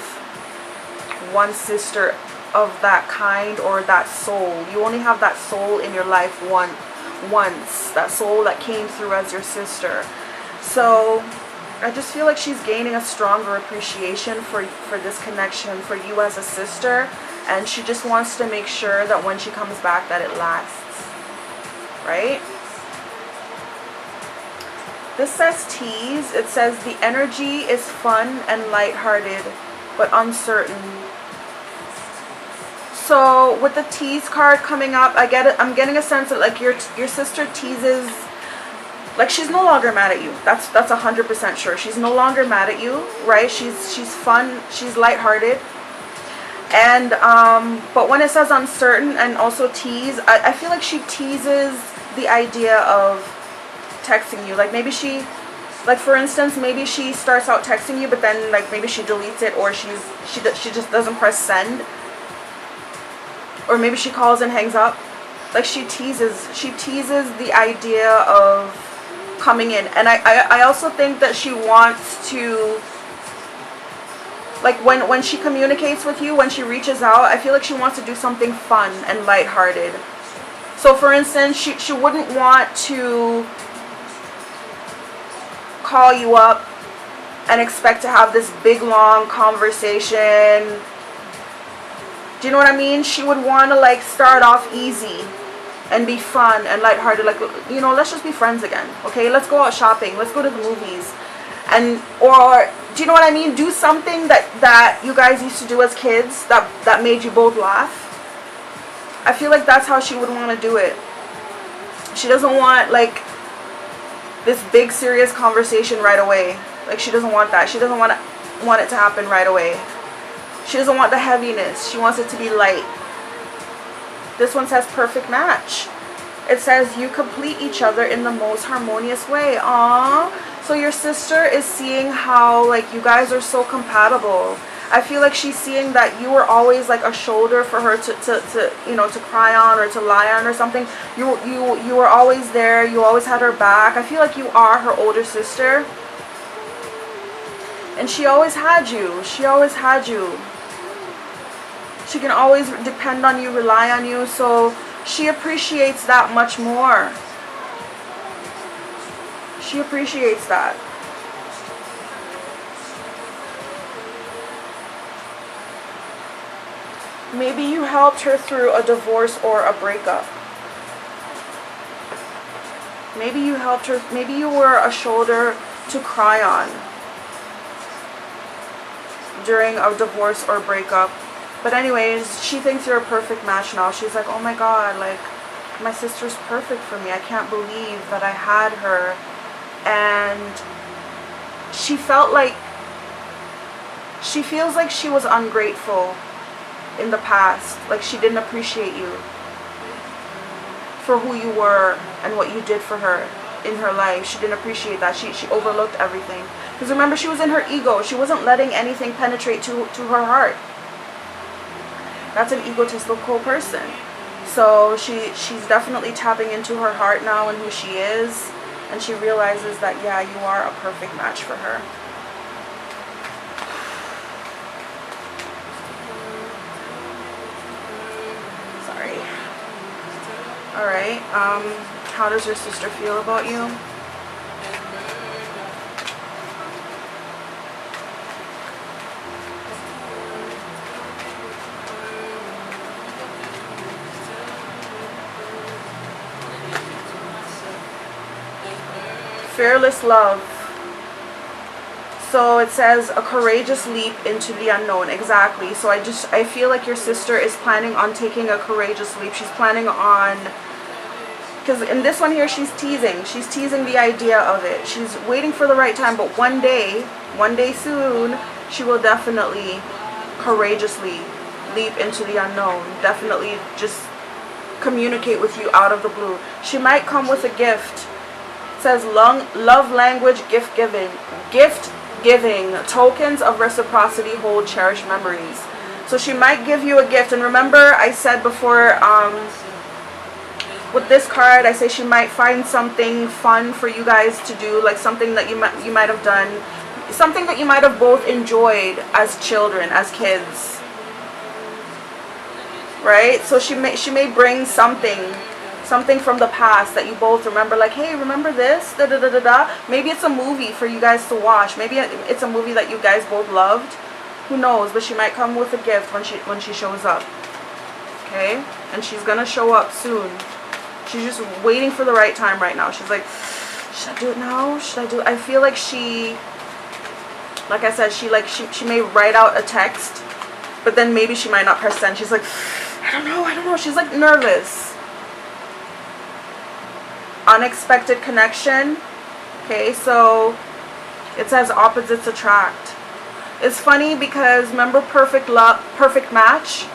one sister of that kind, or that soul. You only have that soul in your life once. That soul that came through as your sister. So I just feel like she's gaining a stronger appreciation for this connection, for you as a sister. And she just wants to make sure that when she comes back, that it lasts. Right? This says tease. It says the energy is fun and lighthearted, but uncertain. So with the tease card coming up, I'm getting a sense that, like, your sister teases, like, she's no longer mad at you. That's 100% sure. She's no longer mad at you, right? She's fun. She's lighthearted. And but when it says uncertain and also tease, I feel like she teases the idea of texting you. Like, maybe she, like, for instance, maybe she starts out texting you, but then, like, maybe she deletes it, or she just doesn't press send, or maybe she calls and hangs up. Like, she teases the idea of coming in. And I also think that she wants to, like, when she communicates with you, when she reaches out, I feel like she wants to do something fun and lighthearted. So for instance, she wouldn't want to call you up and expect to have this big long conversation. Do you know what I mean? She would want to, like, start off easy and be fun and lighthearted. Like, you know, let's just be friends again. Okay, let's go out shopping. Let's go to the movies. And, or, do you know what I mean? Do something that you guys used to do as kids that made you both laugh. I feel like that's how she would want to do it. She doesn't want, like, this big serious conversation right away. Like, she doesn't want that. She doesn't want it to happen right away. She doesn't want the heaviness. She wants it to be light. This one says perfect match. It says you complete each other in the most harmonious way. Aww. So your sister is seeing how, like, you guys are so compatible. I feel like she's seeing that you were always like a shoulder for her to you know, to cry on or to lie on or something. You were always there. You always had her back. I feel like you are her older sister. And she always had you. She always had you. She can always depend on you, rely on you. So she appreciates that much more. She appreciates that. Maybe you helped her through a divorce or a breakup. Maybe you helped her, maybe you were a shoulder to cry on during a divorce or breakup. But anyways, she thinks you're a perfect match now. She's like, oh my God, like, my sister's perfect for me. I can't believe that I had her. And she felt like, she feels like she was ungrateful in the past. Like, she didn't appreciate you for who you were and what you did for her in her life. She didn't appreciate that. She overlooked everything. Because remember, she was in her ego. She wasn't letting anything penetrate to her heart. That's an egotistical person. So she's definitely tapping into her heart now and who she is. And she realizes that, yeah, you are a perfect match for her. Sorry. Alright, how does your sister feel about you? Fearless love. So it says a courageous leap into the unknown. Exactly. So I feel like your sister is planning on taking a courageous leap. She's planning on, because in this one here, she's teasing the idea of it. She's waiting for the right time, but one day soon, she will definitely courageously leap into the unknown. Definitely just communicate with you out of the blue. She might come with a gift. It says love language, gift giving, tokens of reciprocity hold cherished memories. So she might give you a gift. And remember, I said before, with this card, I say she might find something fun for you guys to do, like something that you might have done, something that you might have both enjoyed as children, as kids, right? So she may bring something from the past that you both remember, like, hey, remember this? Da da da da da. Maybe it's a movie for you guys to watch. Maybe it's a movie that you guys both loved. Who knows? But she might come with a gift when she shows up. Okay? And she's gonna show up soon. She's just waiting for the right time right now. She's like, should I do it now? Should I do it? I feel like she, like I said, she may write out a text, but then maybe she might not press send. She's like, I don't know. She's like nervous. Unexpected connection. Okay, so it says opposites attract. It's funny because remember perfect match.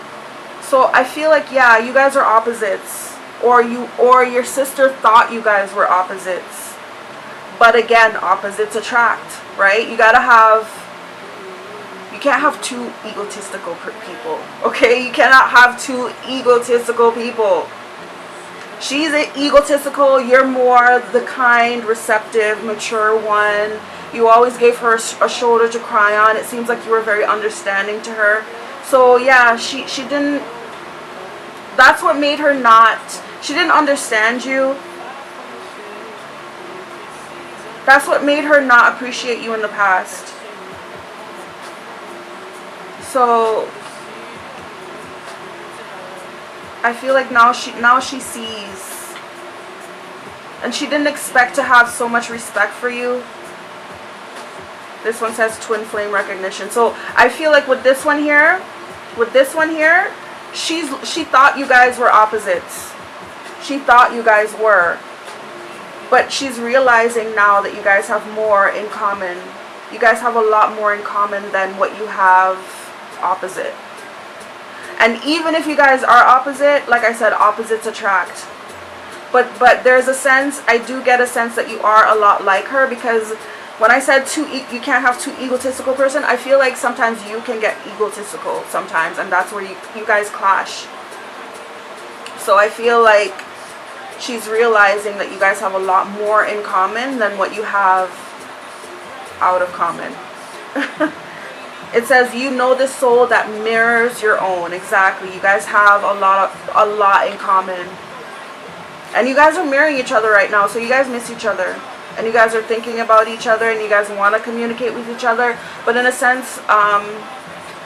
So I feel like, yeah, you guys are opposites, or your sister thought you guys were opposites. But again, opposites attract, right? You can't have two egotistical people. Okay, you cannot have two egotistical people. She's egotistical. You're more the kind, receptive, mature one. You always gave her a shoulder to cry on. It seems like you were very understanding to her. So yeah, she didn't, that's what made her not, she didn't understand you. That's what made her not appreciate you in the past. So I feel like now she sees, and she didn't expect to have so much respect for you. This one says twin flame recognition. So I feel like with this one here, she thought you guys were opposites. She thought you guys were. But she's realizing now that you guys have more in common. You guys have a lot more in common than what you have opposite. And even if you guys are opposite, like I said, opposites attract. But there's a sense, I do get a sense that you are a lot like her, because when I said you can't have two egotistical person, I feel like sometimes you can get egotistical sometimes, and that's where you guys clash. So I feel like she's realizing that you guys have a lot more in common than what you have out of common. It says, you know the soul that mirrors your own. Exactly. You guys have a lot in common. And you guys are mirroring each other right now, so you guys miss each other. And you guys are thinking about each other, and you guys want to communicate with each other. But in a sense,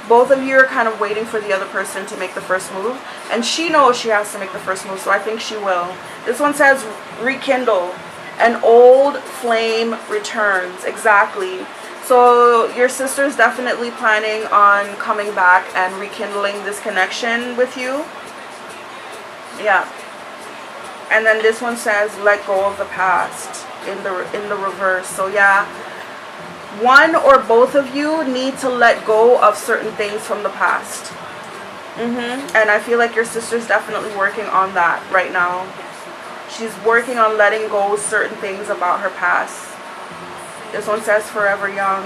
both of you are kind of waiting for the other person to make the first move. And she knows she has to make the first move, so I think she will. This one says, rekindle. An old flame returns. Exactly. So your sister's definitely planning on coming back and rekindling this connection with you. Yeah. And then this one says, let go of the past in the reverse. So yeah, one or both of you need to let go of certain things from the past. And I feel like your sister's definitely working on that right now. She's working on letting go of certain things about her past. This one says, forever young.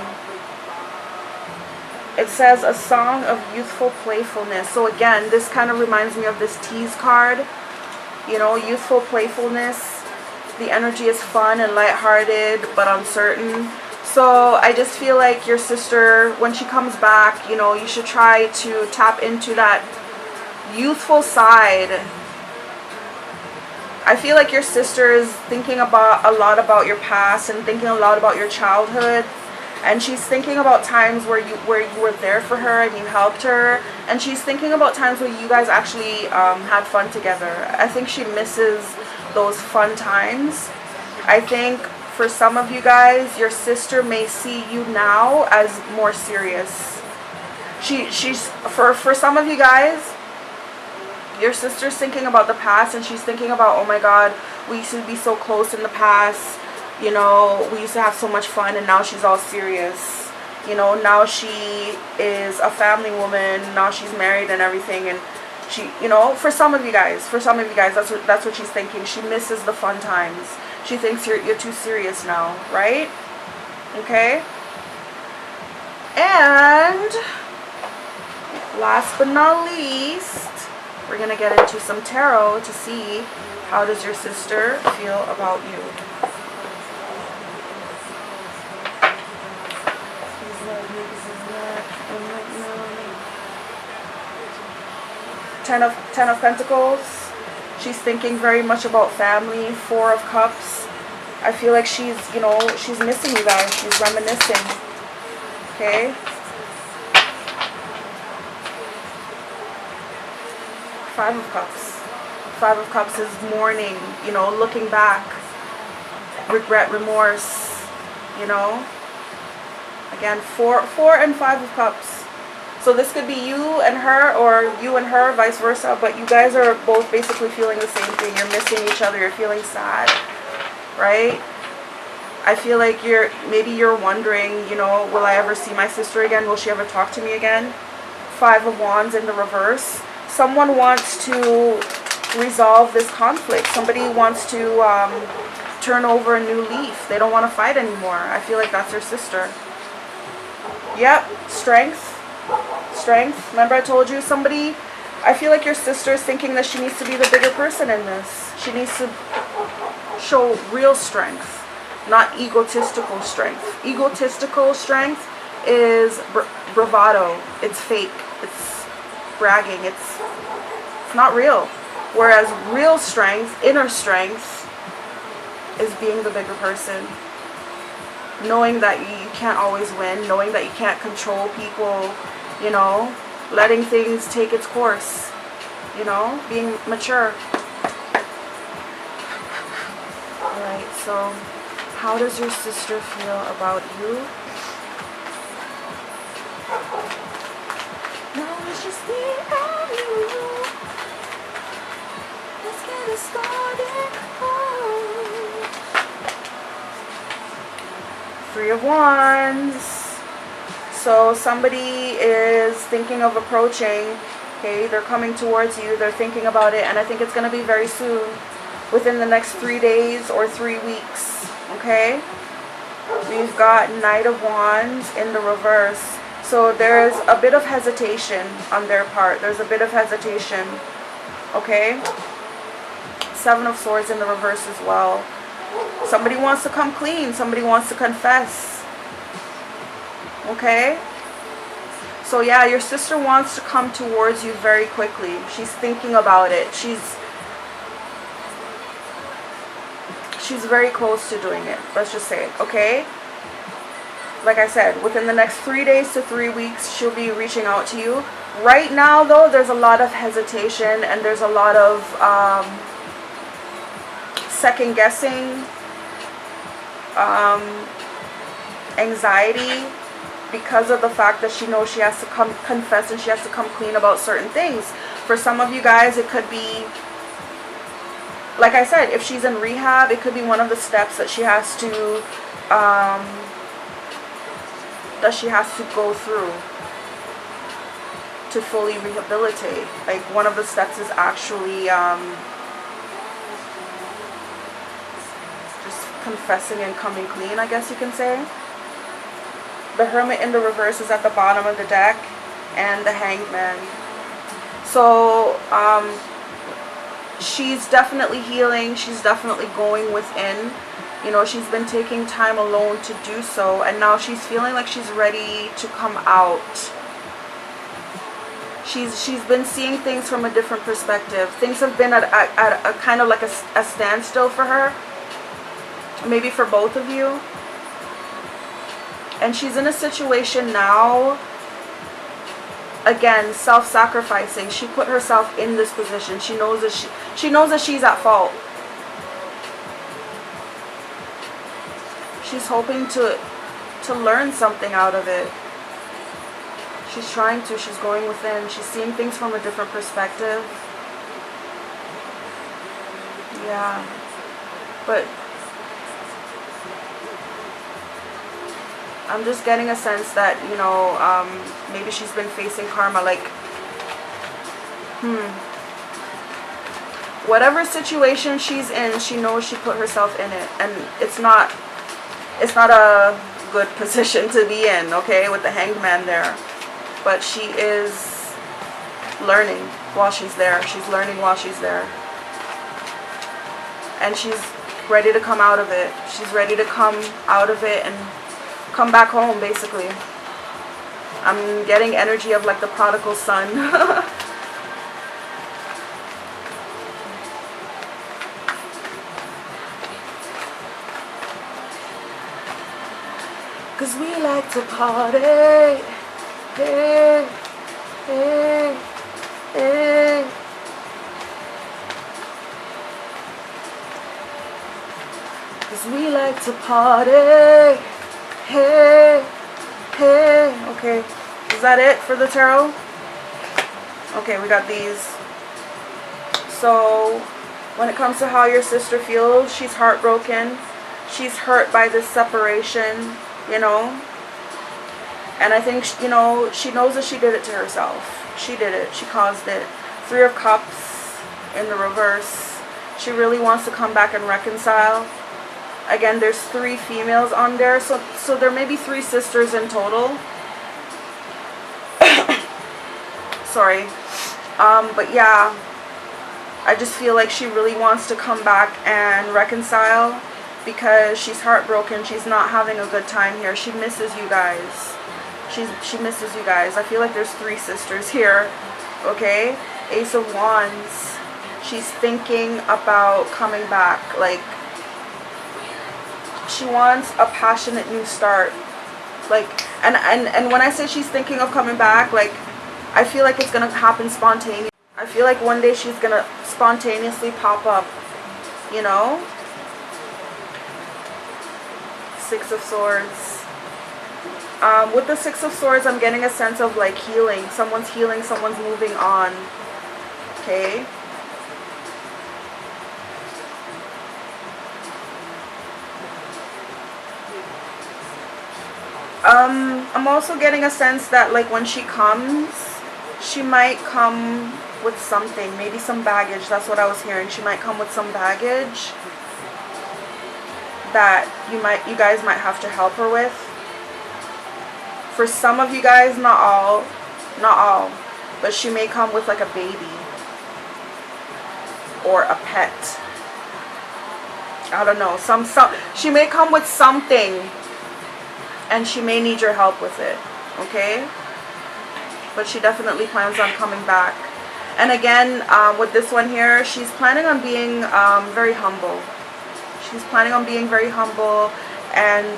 It says, a song of youthful playfulness. So again, this kind of reminds me of this tease card. You know, youthful playfulness. The energy is fun and lighthearted, but uncertain. So I just feel like your sister, when she comes back, you know, you should try to tap into that youthful side. I feel like your sister is thinking a lot about your past and thinking a lot about your childhood. And she's thinking about times where you were there for her and you helped her. And she's thinking about times where you guys actually had fun together. I think she misses those fun times. I think for some of you guys, your sister may see you now as more serious. She's for some of you guys, your sister's thinking about the past, and she's thinking about, oh my God, we used to be so close in the past. You know, we used to have so much fun, and now she's all serious. You know, now she is a family woman. Now she's married and everything, and she, you know, for some of you guys, that's what she's thinking. She misses the fun times. She thinks you're too serious now, right? Okay. And last but not least, we're gonna get into some tarot to see how does your sister feel about you. Ten of Pentacles. She's thinking very much about family. 4 of Cups. I feel like she's, you know, she's missing you guys. She's reminiscing. Okay. 5 of Cups. 5 of Cups is mourning, you know, looking back. Regret, remorse, you know. Again, 4 and 5 of Cups. So this could be you and her, or you and her, vice versa. But you guys are both basically feeling the same thing. You're missing each other. You're feeling sad, right? I feel like maybe you're wondering, you know, will I ever see my sister again? Will she ever talk to me again? 5 of Wands in the reverse. Someone wants to resolve this conflict. Somebody wants to turn over a new leaf. They don't want to fight anymore. I feel like that's your sister. Yep, strength. Strength. Remember I told you somebody, I feel like your sister is thinking that she needs to be the bigger person in this. She needs to show real strength, not egotistical strength. Egotistical strength is bravado. It's fake. It's bragging. It's not real. Whereas real strength, inner strength, is being the bigger person. Knowing that you can't always win, knowing that you can't control people, you know, letting things take its course, you know, being mature. Alright, so how does your sister feel about you? just me and you. Let's get it started. Oh. Three of Wands. So somebody is thinking of approaching. Okay, they're coming towards you. They're thinking about it, and I think it's going to be very soon, within the next 3 days or 3 weeks. Okay, we've got Knight of Wands in the reverse. So there's a bit of hesitation on their part. There's a bit of hesitation. Okay, Seven of Swords in the reverse as well. Somebody wants to come clean. Somebody wants to confess. Okay, so yeah, your sister wants to come towards you very quickly. She's thinking about it. She's very close to doing it, let's just say. Okay, like I said, within the next 3 days to 3 weeks, she'll be reaching out to you. Right now though, there's a lot of hesitation, and there's a lot of second guessing, anxiety, because of the fact that she knows she has to come confess and she has to come clean about certain things. For some of you guys, it could be, like I said, if she's in rehab, it could be one of the steps that she has to go through to fully rehabilitate. Like, one of the steps is actually just confessing and coming clean, I guess you can say. The Hermit in the reverse is at the bottom of the deck, and the Hanged Man. So she's definitely healing. She's definitely going within. You know, she's been taking time alone to do so, and now she's feeling like she's ready to come out. She's been seeing things from a different perspective. Things have been at a kind of like a standstill for her, maybe for both of you. And she's in a situation now, again, self-sacrificing. She put herself in this position. She knows that she's at fault. She's hoping to learn something out of it. She's trying to. She's going within. She's seeing things from a different perspective. Yeah. But I'm just getting a sense that, you know, maybe she's been facing karma, like, whatever situation she's in, she knows she put herself in it, and it's not a good position to be in, okay, with the Hanged Man there. But she is learning while she's there. She's learning while she's there. And she's ready to come out of it. She's ready to come out of it and come back home, basically. I'm getting energy of like the prodigal son. Cause we like to party. Hey, hey, hey. Cause we like to party. Hey, hey. Okay, is that it for the tarot? Okay, we got these. So when it comes to how your sister feels, she's heartbroken. She's hurt by this separation, you know. And I think, you know, she knows that she did it to herself. She did it. She caused it. 3 of Cups in the reverse. She really wants to come back and reconcile. Again, there's 3 females on there. So there may be 3 sisters in total. Sorry. But yeah, I just feel like she really wants to come back and reconcile because she's heartbroken. She's not having a good time here. She misses you guys. She misses you guys. I feel like there's 3 sisters here. Okay? Ace of Wands. She's thinking about coming back. Like, she wants a passionate new start. Like, and when I say she's thinking of coming back, like, I feel like it's gonna happen spontaneously. I feel like one day she's gonna spontaneously pop up, you know? 6 of Swords. With the Six of Swords, I'm getting a sense of like healing. Someone's healing, someone's moving on. Okay? I'm also getting a sense that like when she comes, she might come with something, maybe some baggage. That's what I was hearing. She might come with some baggage that you guys might have to help her with. For some of you guys, not all, but she may come with like a baby or a pet. I don't know. She may come with something, and she may need your help with it. Okay? But she definitely plans on coming back. And again, with this one here, she's planning on being very humble. She's planning on being very humble, and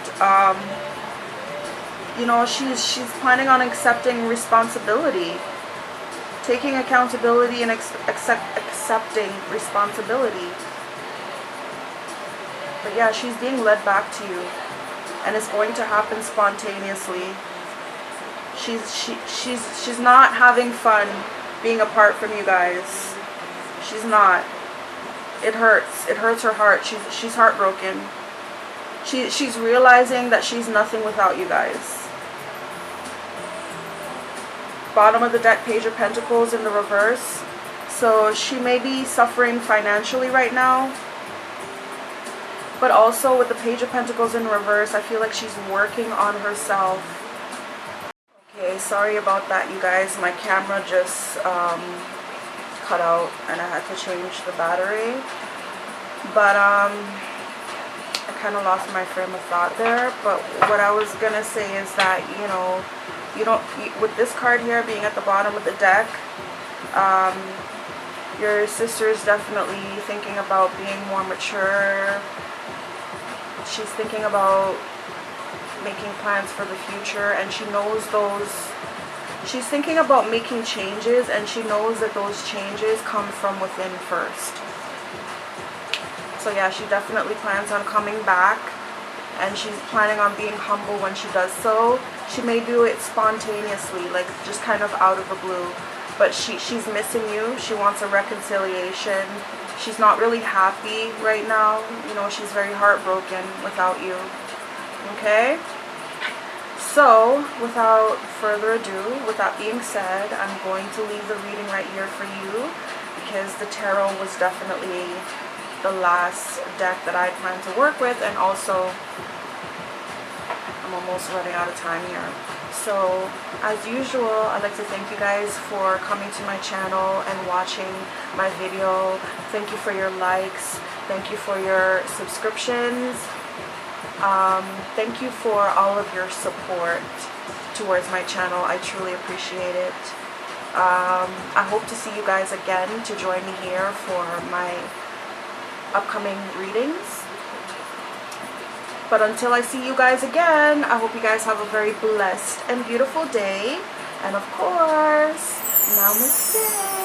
you know, she's planning on accepting responsibility, taking accountability, and accepting responsibility. But yeah, she's being led back to you, and it's going to happen spontaneously. She's not having fun being apart from you guys. She's not. It hurts. It hurts her heart. She's heartbroken. She's realizing that she's nothing without you guys. Bottom of the deck, Page of Pentacles in the reverse. So she may be suffering financially right now. But also with the Page of Pentacles in reverse, I feel like she's working on herself. Okay, sorry about that, you guys. My camera just cut out and I had to change the battery. But I kind of lost my frame of thought there. But what I was gonna say is that, you know, with this card here being at the bottom of the deck, your sister is definitely thinking about being more mature. She's thinking about making plans for the future, and she knows those. She's thinking about making changes, and she knows that those changes come from within first. So yeah, she definitely plans on coming back, and she's planning on being humble when she does so. She may do it spontaneously, like just kind of out of the blue, but she's missing you. She wants a reconciliation. She's not really happy right now. You know, she's very heartbroken without you. Okay? So, without further ado, with that being said, I'm going to leave the reading right here for you, because the tarot was definitely the last deck that I plan to work with, and also I'm almost running out of time here. So, as usual, I'd like to thank you guys for coming to my channel and watching my video. Thank you for your likes. Thank you for your subscriptions. Thank you for all of your support towards my channel. I truly appreciate it. I hope to see you guys again to join me here for my upcoming readings. But until I see you guys again, I hope you guys have a very blessed and beautiful day. And of course, namaste.